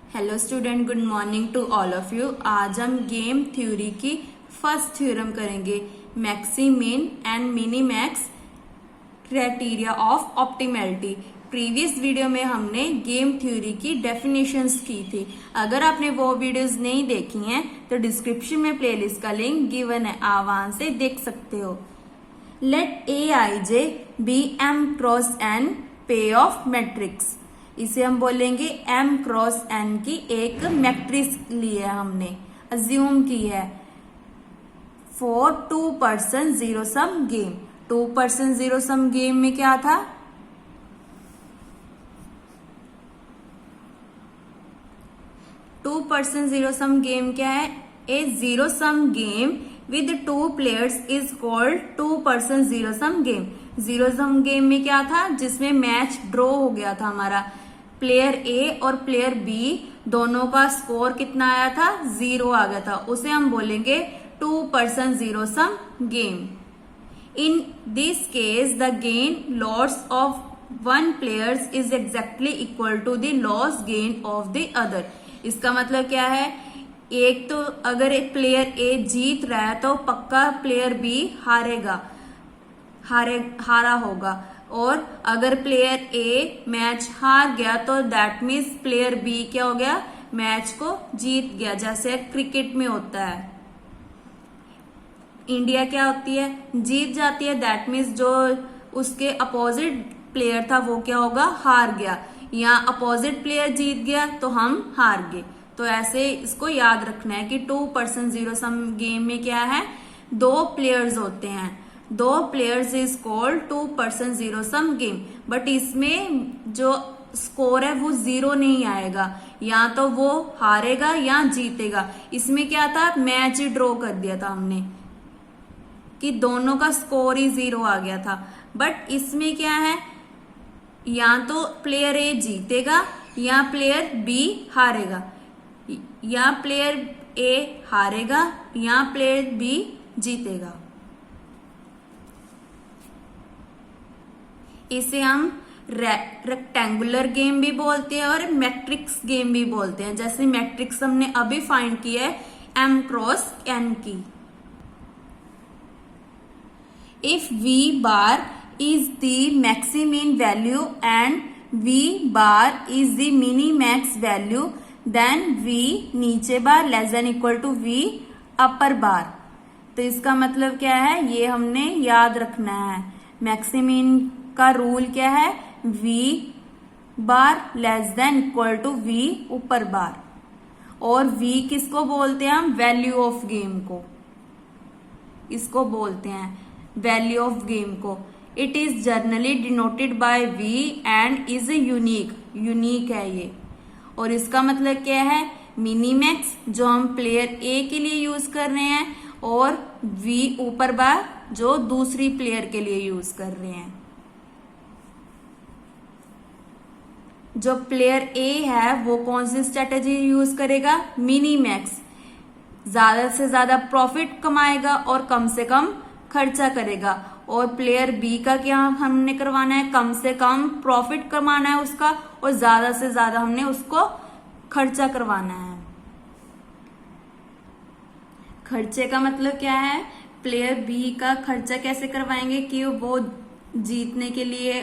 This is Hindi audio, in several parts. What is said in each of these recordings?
Hello student, good morning to all of you. आज हम गेम थ्योरी की फर्स्ट थ्योरम करेंगे, maximin and minimax criteria of optimality. Previous video में हमने गेम थ्योरी की डेफिनेशंस की थी। अगर आपने वो वीडियोस नहीं देखी हैं तो डिस्क्रिप्शन में प्लेलिस्ट का लिंक गिवन है, आप वहां से देख सकते हो। Let A I J be M cross N payoff matrix. इसे हम बोलेंगे m क्रॉस n की एक मैट्रिक्स ली है, हमने अज्यूम की है for 2 person zero sum game. 2 person zero sum game में क्या था, two person zero sum game क्या है, a zero sum game with 2 players is called 2 person zero sum game. Zero sum game में क्या था, जिसमें मैच ड्रॉ हो गया था हमारा, प्लेयर ए और प्लेयर बी दोनों का स्कोर कितना आया था, 0 आ गया था, उसे हम बोलेंगे 2 person zero sum game. In this case the gain loss of 1 players is exactly equal to the loss gain of the other. इसका मतलब क्या है, एक तो अगर एक प्लेयर ए जीत रहा है तो पक्का प्लेयर बी हारा होगा, और अगर प्लेयर ए मैच हार गया तो दैट मीन्स प्लेयर बी क्या हो गया, मैच को जीत गया, जैसे क्रिकेट में होता है। इंडिया क्या होती है, जीत जाती है, दैट मीन्स जो उसके अपोजिट प्लेयर था वो क्या होगा, हार गया, या अपोजिट प्लेयर जीत गया तो हम हार गए। तो ऐसे इसको याद रखना है कि 2 पर्सन जीरो सम गेम में क्या है, 2 प्लेयर्स होते हैं, 2 players is called 2 person zero sum game. But इसमें जो स्कोर है वो 0 नहीं आएगा, या तो वो हारेगा या जीतेगा। इसमें क्या था, मैच ही ड्रॉ कर दिया था हमने कि दोनों का स्कोर ही 0 आ गया था। बट इसमें क्या है, या तो प्लेयर ए जीतेगा या प्लेयर बी हारेगा, या प्लेयर ए हारेगा या प्लेयर बी जीतेगा। इसे हम रेक्टेंगुलर गेम भी बोलते हैं और मैट्रिक्स गेम भी बोलते हैं। जैसे मैट्रिक्स हमने अभी फाइंड किया है m क्रॉस n की। If v bar is the maximin value and v bar is the minimax value, then v नीचे bar less than equal to v upper bar. तो इसका मतलब क्या है, ये हमने याद रखना है। मैक्सिमिन का रूल क्या है, v bar less than equal to v ऊपर बार, और v किसको बोलते हैं हम, वैल्यू ऑफ गेम को, इसको बोलते हैं वैल्यू ऑफ गेम को। It is generally denoted by v and is unique है ये। और इसका मतलब क्या है, मिनीमैक्स जो हम प्लेयर ए के लिए यूज कर रहे हैं, और v ऊपर बार जो दूसरी प्लेयर के लिए यूज कर रहे हैं। जो प्लेयर ए है वो कौन सी स्ट्रेटेजी यूज करेगा, मिनी मैक्स, ज्यादा से ज्यादा प्रॉफिट कमाएगा और कम से कम खर्चा करेगा। और प्लेयर बी का क्या हमने करवाना है, कम से कम प्रॉफिट कमाना है उसका, और ज्यादा से ज्यादा हमने उसको खर्चा करवाना है। खर्चे का मतलब क्या है, प्लेयर बी का खर्चा कैसे करवाएंगे कि वो जीतने के लिए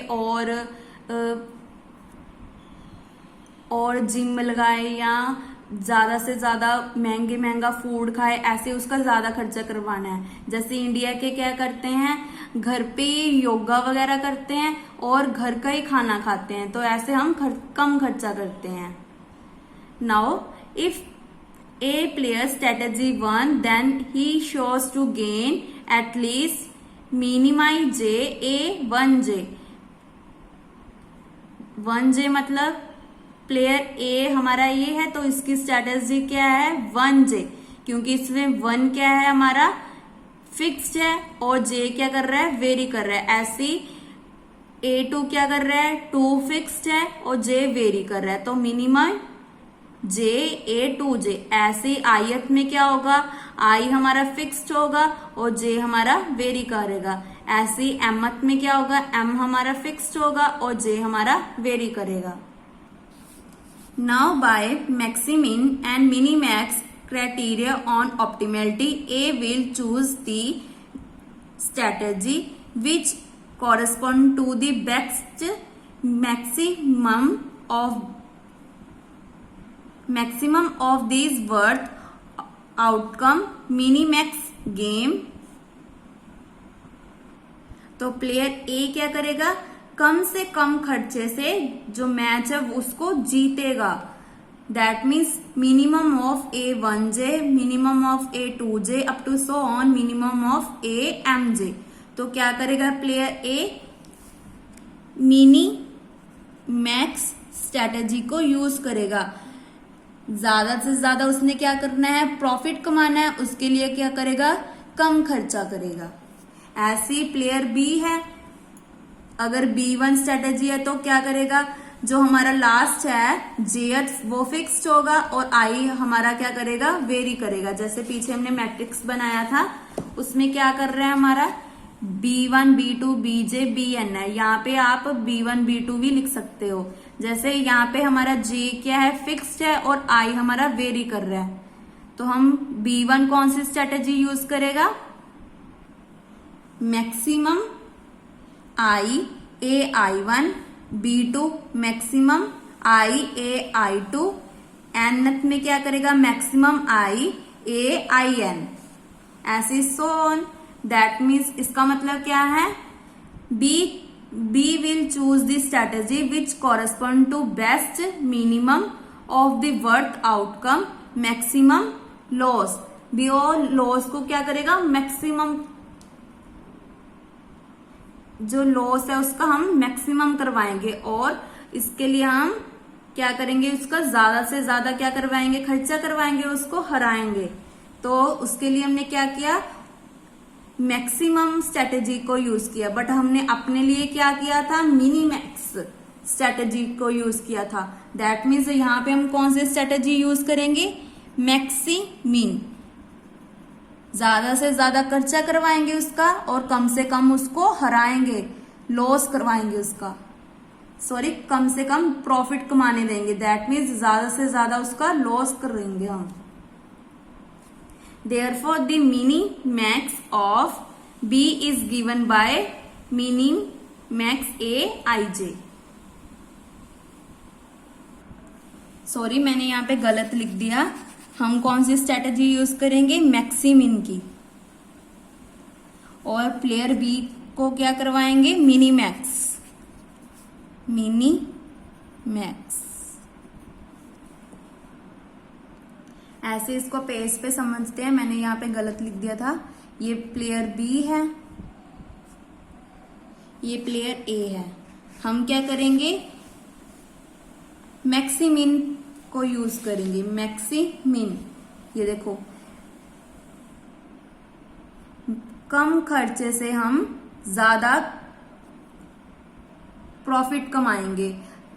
और जिम लगाए या ज्यादा से ज्यादा महंगा फूड खाए, ऐसे उसका ज्यादा खर्चा करवाना है। जैसे इंडिया के क्या करते हैं, घर पे योगा वगैरह करते हैं और घर का ही खाना खाते हैं, तो ऐसे हम कम खर्चा करते हैं। Now if A player strategy 1 then he shows to gain at least minimize J A 1J मतलब प्लेयर ए हमारा ये है तो इसकी स्ट्रेटेजी क्या है, 1J, क्योंकि इसमें 1 क्या है हमारा फिक्स्ड है और J क्या कर रहा है, वेरी कर रहा है। ऐसी A2 क्या कर रहा है, 2 फिक्स्ड है और J वेरी कर रहा है, तो मिनिमम J A2J। ऐसे आयत में क्या होगा, I हमारा फिक्स्ड होगा और J हमारा वेरी करेगा। ऐसे एमत में क्या होगा, M हमारा फिक्स्ड होगा और J हमारा वेरी करेगा। Now by maximin and minimax criteria on optimality, A will choose the strategy which correspond to the best maximum of these worth outcome minimax game। तो प्लेयर ए क्या करेगा, कम से कम खर्चे से जो मैच है उसको जीतेगा। That means minimum of A1J, minimum of A2J up to so on minimum of AMJ। तो क्या करेगा player A, minimax strategy को यूज करेगा। ज्यादा से ज्यादा उसने क्या करना है, प्रॉफिट कमाना है, उसके लिए क्या करेगा, कम खर्चा करेगा। ऐसी प्लेयर बी है, अगर B1 स्ट्रेटेजी है तो क्या करेगा, जो हमारा लास्ट है J वो फिक्स्ड होगा और I हमारा क्या करेगा, वेरी करेगा। जैसे पीछे हमने मैट्रिक्स बनाया था उसमें क्या कर रहे हैं, हमारा B1 B2 BJ BN है। यहाँ पे आप B1 B2 भी लिख सकते हो। जैसे यहाँ पे हमारा J क्या है, फिक्स्ड है और I हमारा वेरी कर रहा है। तो हम B1 कौन सी स्ट्रेटेजी यूज करेगा, maximum I A I1, B2 maximum I A I2, nth में क्या करेगा, मैक्सिमम I A IN, ऐसे सो ऑन। दैट मीन्स इसका मतलब क्या है, B will choose the strategy which correspond to best minimum of the worth outcome maximum loss. B और लॉस को क्या करेगा, मैक्सिमम, जो लॉस है उसका हम मैक्सिमम करवाएंगे और इसके लिए हम क्या करेंगे, उसका ज्यादा से ज्यादा क्या करवाएंगे, खर्चा करवाएंगे, उसको हराएंगे। तो उसके लिए हमने क्या किया, मैक्सिमम स्ट्रेटेजी को यूज किया। बट हमने अपने लिए क्या किया था, मिनीमैक्स स्ट्रेटेजी को यूज किया था। दैट मीन्स यहाँ पे हम कौन सी स्ट्रेटेजी यूज करेंगे, मैक्सिमिन। ज्यादा से ज्यादा खर्चा करवाएंगे उसका और कम से कम उसको हराएंगे, लॉस करवाएंगे उसका, सॉरी कम से कम प्रॉफिट कमाने देंगे। दैट मीन्स ज्यादा से ज्यादा उसका लॉस करेंगे हम। Therefore, the minimax of B is given by minimax AIJ। Sorry मैंने यहाँ पे गलत लिख दिया। हम कौन सी स्ट्रेटेजी यूज करेंगे, मैक्सिमिन की, और प्लेयर बी को क्या करवाएंगे, मिनीमैक्स, मिनीमैक्स। ऐसे इसको पेज पे समझते हैं, मैंने यहाँ पे गलत लिख दिया था। ये प्लेयर बी है, ये प्लेयर ए है। हम क्या करेंगे, मैक्सिमिन को यूज करेंगे, मैक्सिमिन। ये देखो कम खर्चे से हम ज्यादा प्रॉफिट कमाएंगे।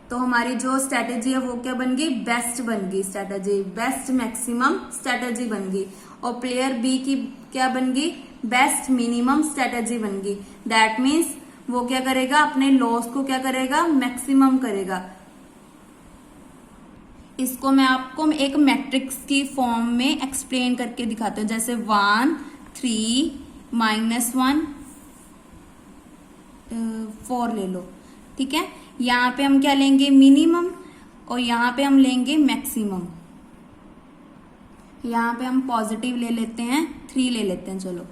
तो हमारी जो स्ट्रेटेजी है वो क्या बन गई, बेस्ट बन गई स्ट्रेटेजी, बेस्ट मैक्सिमम स्ट्रेटेजी बन गई। और प्लेयर बी की क्या बन गई, बेस्ट मिनिमम स्ट्रेटेजी बन गई। दैट मीन्स वो क्या करेगा, अपने लॉस को क्या करेगा, मैक्सिमम करेगा। इसको मैं आपको एक मैट्रिक्स की फॉर्म में एक्सप्लेन करके दिखाती हूँ। जैसे 1 3 -1 4 ले लो, ठीक है। यहाँ पे हम क्या लेंगे, मिनिमम, और यहाँ पे हम लेंगे मैक्सिमम। यहाँ पे हम पॉजिटिव ले लेते हैं, 3 ले लेते हैं। चलो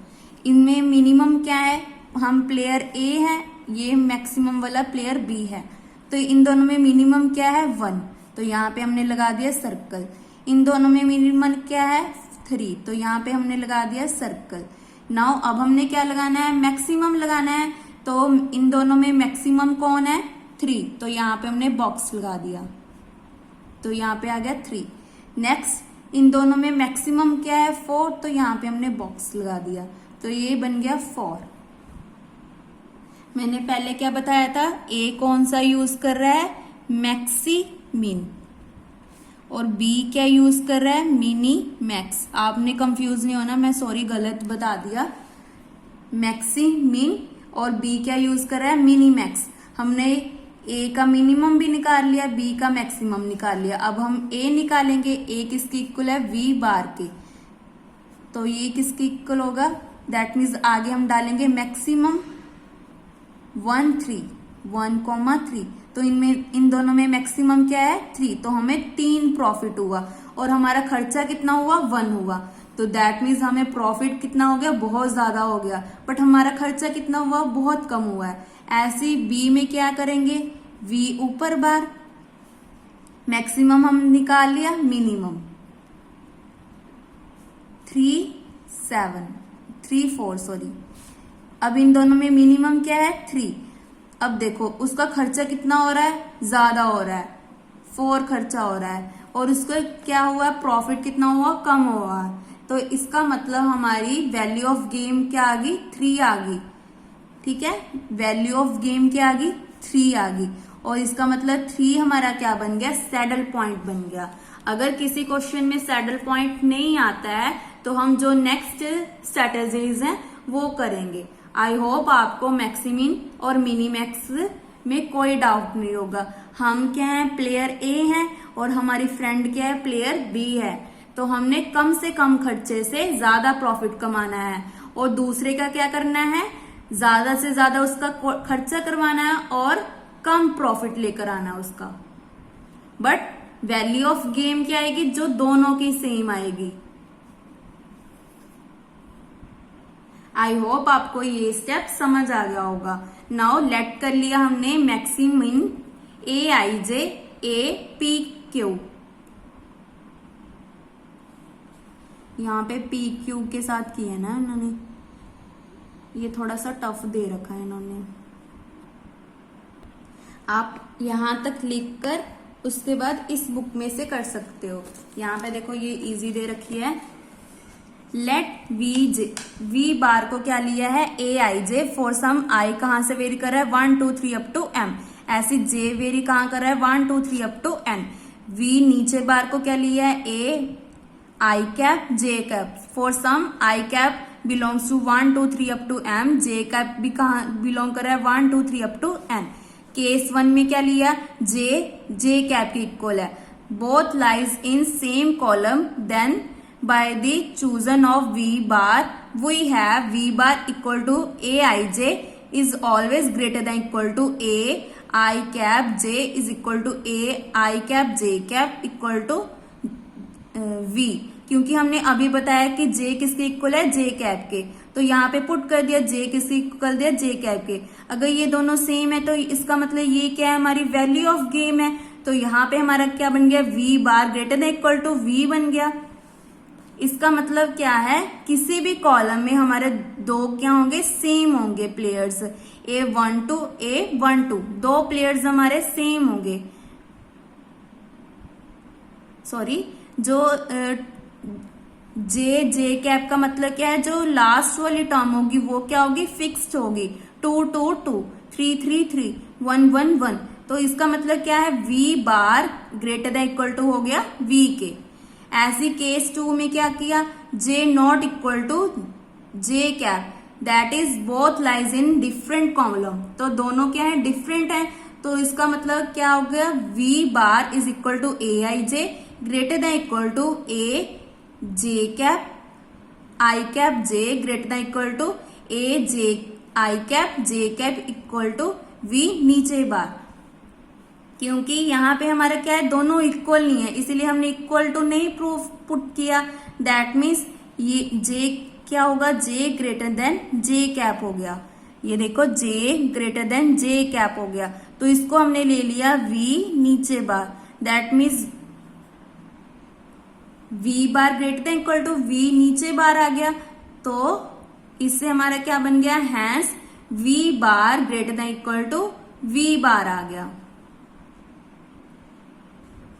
इनमें मिनिमम क्या है, हम प्लेयर ए है, ये मैक्सिमम वाला प्लेयर बी है। तो इन दोनों में मिनिमम क्या है, 1। तो यहाँ पे हमने लगा दिया सर्कल। इन दोनों में मिनिमम क्या है, 3। तो यहाँ पे हमने लगा दिया सर्कल। नाउ अब हमने क्या लगाना है, मैक्सिमम लगाना है। तो इन दोनों में मैक्सिमम कौन है, 3। तो यहाँ पे हमने बॉक्स लगा दिया, तो यहाँ पे आ गया 3। नेक्स्ट इन दोनों में मैक्सिमम क्या है, 4। तो यहाँ पे हमने बॉक्स लगा दिया, तो ये बन गया 4। मैंने पहले क्या बताया था, ए कौन सा यूज कर रहा है, मैक्सिमिन, और बी क्या यूज कर रहा है, मिनी मैक्स। आपने कंफ्यूज नहीं होना, मैं सॉरी गलत बता दिया। मैक्सिमिन और बी क्या यूज कर रहा है, मिनी मैक्स। हमने ए का मिनिमम भी निकाल लिया, बी का मैक्सिमम निकाल लिया। अब हम ए निकालेंगे, ए किसकी इक्वल है, वी बार के। तो ये किसकी इक्वल होगा, दैट मीन्स आगे हम डालेंगे मैक्सिमम 1 3 1,3। तो इनमें इन दोनों में मैक्सिमम क्या है 3, तो हमें 3 प्रॉफिट हुआ और हमारा खर्चा कितना हुआ 1 हुआ। तो दैट मीन्स हमें प्रॉफिट कितना हो गया, बहुत ज्यादा हो गया, बट हमारा खर्चा कितना हुआ, बहुत कम हुआ है। ऐसे ही बी में क्या करेंगे, वी ऊपर बार, मैक्सिमम हम निकाल लिया, मिनिमम 3 4 सॉरी। अब इन दोनों में मिनिमम क्या है 3। अब देखो उसका खर्चा कितना हो रहा है, ज्यादा हो रहा है, 4 खर्चा हो रहा है, और उसका क्या हुआ, प्रॉफिट कितना हुआ, कम हुआ। तो इसका मतलब हमारी वैल्यू ऑफ गेम क्या आ गई, 3 आ गई। ठीक है, वैल्यू ऑफ गेम क्या आ गई, 3 आ गई। और इसका मतलब 3 हमारा क्या बन गया, सैडल पॉइंट बन गया। अगर किसी क्वेश्चन में सैडल पॉइंट नहीं आता है तो हम जो नेक्स्ट स्ट्रेटेजीज हैं वो करेंगे। आई होप आपको मैक्सिमिन और मिनी मैक्स में कोई डाउट नहीं होगा। हम क्या है, प्लेयर ए हैं और हमारी फ्रेंड क्या है, प्लेयर बी है। तो हमने कम से कम खर्चे से ज्यादा प्रॉफिट कमाना है और दूसरे का क्या करना है, ज्यादा से ज्यादा उसका खर्चा करवाना है और कम प्रॉफिट लेकर आना है उसका। बट वैल्यू ऑफ गेम क्या आएगी, जो दोनों की सेम आएगी। आई होप आपको ये स्टेप समझ आ गया होगा। नाउ लेट कर लिया हमने maximin A I J A P Q. यहाँ पे पी क्यू के साथ किया है ना इन्होंने, ये थोड़ा सा टफ दे रखा है इन्होंने। आप यहां तक लिख कर उसके बाद इस बुक में से कर सकते हो। यहाँ पे देखो ये इजी दे रखी है। लेट वी जे, वी बार को क्या लिया है, A I J for some आई कहां से वेरी कर रहा है 1 2 3 अप टू एम। ऐसे जे वेरी कहां कर रहा है 1 2 3 अप टू एन। वी नीचे बार को क्या लिया है, A I cap J cap for some I cap belongs to 1 2 3 up to M. J cap भी कहां बिलोंग कर रहा है 1 2 3 अप टू एन। केस 1 में क्या लिया, जे कैप की इक्वल है, both lies in same column, then by the chosen of V bar we have V bar equal to A I J is always greater than equal to A I cap J is equal to A I cap J cap equal to V. क्योंकि हमने अभी बताया कि जे किसके इक्वल है, जे कैप के, तो यहाँ पे पुट कर दिया जे किसके इक्वल दिया, जे कैप के। अगर ये दोनों सेम है तो इसका मतलब ये क्या है, हमारी वैल्यू ऑफ गेम है। तो यहाँ पे हमारा क्या बन गया, V bar greater than equal to V बन गया। इसका मतलब क्या है, किसी भी कॉलम में हमारे दो क्या होंगे, सेम होंगे प्लेयर्स, A12 A12, दो प्लेयर्स हमारे सेम होंगे। सॉरी, जो जे कैप का मतलब क्या है, जो लास्ट वाली टर्म होगी वो क्या होगी, फिक्स्ड होगी, 2 2 2 3 3 3 1 1 1। तो इसका मतलब क्या है, V bar greater than equal to हो गया वी के। ऐसी केस 2 में क्या किया, J not equal to J cap, that is both lies in different column. तो दोनों क्या है, डिफरेंट है। तो इसका मतलब क्या हो गया, V bar is equal to A I J greater than equal to A J cap I cap J greater than equal to A J I cap J cap equal to V नीचे बार। क्योंकि यहाँ पे हमारा क्या है, दोनों इक्वल नहीं है, इसीलिए हमने इक्वल टू नहीं प्रूफ पुट किया। दैट मीन्स ये जे क्या होगा, J greater than J cap हो गया। ये देखो J greater than J cap हो गया, तो इसको हमने ले लिया वी नीचे bar. That means V bar greater than equal to V नीचे बार आ गया। तो इससे हमारा क्या बन गया, hence V bar greater than equal to V bar आ गया।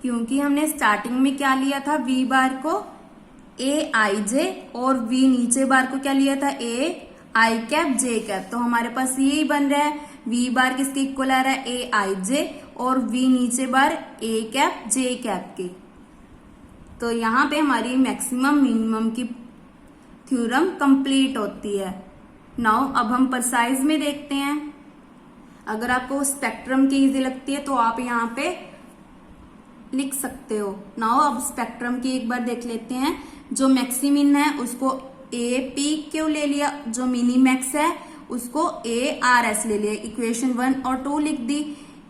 क्योंकि हमने स्टार्टिंग में क्या लिया था, वी बार को ए आई जे और वी नीचे बार को क्या लिया था, ए आई कैप जे कैप। तो हमारे पास यही बन रहा है, वी बार किसके इक्वल आ रहा है, ए आई जे, और वी नीचे बार ए कैप जे कैप के। तो यहाँ पे हमारी मैक्सिमम मिनिमम की थ्योरम कंप्लीट होती है। नाउ अब हम परसाइज में देखते हैं। अगर आपको स्पेक्ट्रम की इजी लगती है तो आप यहाँ पे लिख सकते हो। नाउ अब स्पेक्ट्रम की एक बार देख लेते हैं। जो मैक्सिमिन है उसको ए पी क्यू ले लिया, जो मिनी मैक्स है उसको ए आर एस ले लिया। इक्वेशन 1 और 2 लिख दी।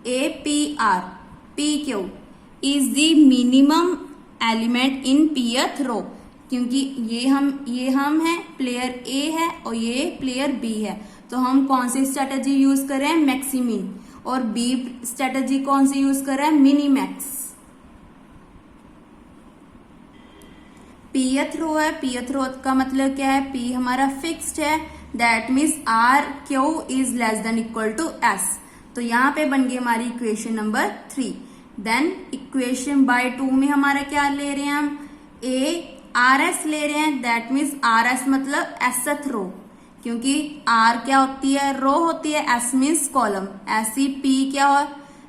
A P R P Q is the minimum element in pth row, क्योंकि ये हम है, प्लेयर ए है और ये प्लेयर बी है, तो हम कौन सी स्ट्रेटेजी यूज कर रहे हैं, मैक्सिमिन, और बी स्ट्रेटेजी कौन सी यूज कर रहे हैं, मिनी मैक्स। पीएथ रो है, पीएथ रो का मतलब क्या है, पी हमारा फिक्स्ड है, that means R Q is less than equal to S. तो यहाँ पे बन गई हमारी equation number 3। Then equation by 2 में हमारा क्या ले रहे हैं, हम ए आर एस ले रहे हैं, दैट मीन्स आर एस मतलब एसथ रो, क्योंकि आर क्या होती है, रो होती है, एस मीन्स कॉलम। ऐसी पी क्या हो,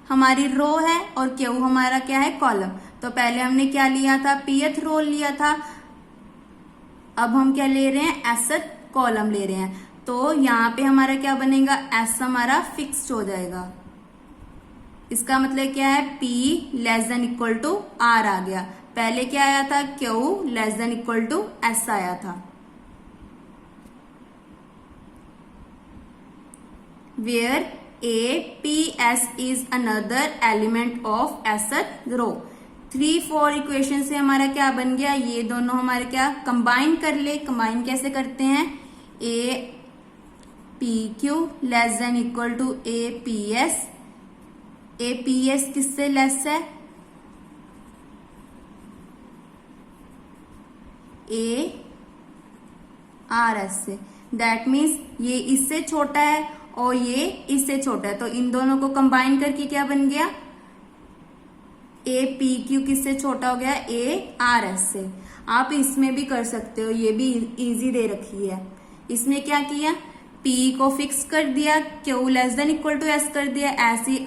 हमारी रो है और क्यू हमारा क्या है, कॉलम। तो पहले हमने क्या लिया था, पीएथ रो लिया था, अब हम क्या ले रहे हैं, एसथ कॉलम ले रहे हैं। तो यहाँ पे हमारा क्या बनेगा, एस हमारा फिक्स्ड हो जाएगा। इसका मतलब क्या है, P less than equal to R आ गया। पहले क्या आया था, Q less than equal to S आया था। Where A P S is another element of Sth row। 3-4 equation से हमारा क्या बन गया, ये दोनों हमारे क्या कंबाइन कर ले। कंबाइन कैसे करते हैं, A P Q less than equal to A P S। A P S किससे लेस है, ए आर एस से। दैट मीन्स ये इससे छोटा है और ये इससे छोटा है, तो इन दोनों को कंबाइन करके क्या बन गया, ए पी क्यू किससे छोटा हो गया, ए आर एस से। आप इसमें भी कर सकते हो, ये भी इजी दे रखी है। इसमें क्या किया, P को फिक्स कर दिया, Q less than equal to S कर दिया, ऐसे ही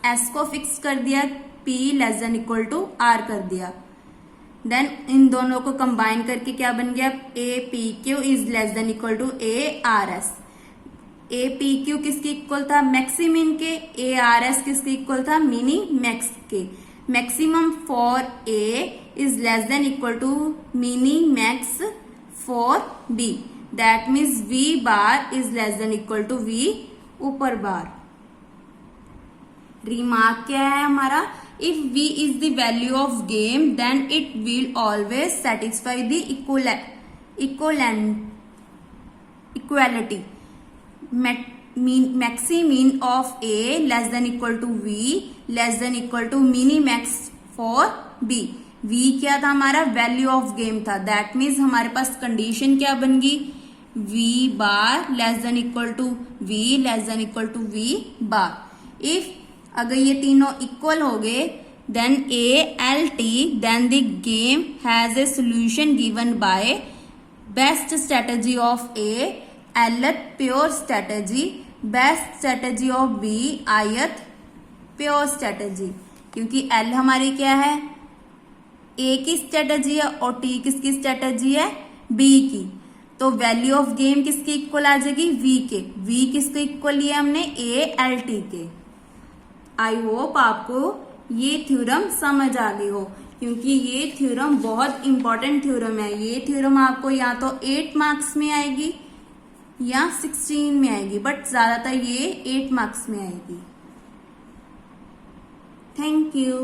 S को फिक्स कर दिया, P less than equal to R कर दिया। देन इन दोनों को कंबाइन करके क्या बन गया, A P Q is less than equal to A R S। A P Q किसके इक्वल था, मैक्सिमिन के। A R S किसके इक्वल था, मिनी मैक्स के। Maximum for A is less than equal to minimax for B। That means V bar is less than equal to V ऊपर बार। रिमार्क क्या है हमारा, if V is the value of game then it will always satisfy the equality। Maximin of A less than equal to V less than equal to mini max for B। V क्या था हमारा, वैल्यू ऑफ गेम था। दैट मीन्स हमारे पास कंडीशन क्या बन गई, V bar less than equal to V less than equal to V bar. If अगर ये तीनों इक्वल हो गए then ALT then the game has a solution given by best strategy of A Lth pure strategy, best strategy of B Ith pure strategy. क्योंकि L हमारी क्या है, A की स्ट्रेटेजी है और T किसकी स्ट्रेटेजी है, B की। तो वैल्यू ऑफ गेम किसके इक्वल आ जाएगी, V के। V किसके इक्वल लिया हमने, ALT के। आई होप आपको ये थ्योरम समझ आ गई हो, क्योंकि ये थ्योरम बहुत इंपॉर्टेंट थ्योरम है। ये थ्योरम आपको या तो 8 मार्क्स में आएगी या 16 में आएगी, बट ज्यादातर ये 8 मार्क्स में आएगी। Thank you.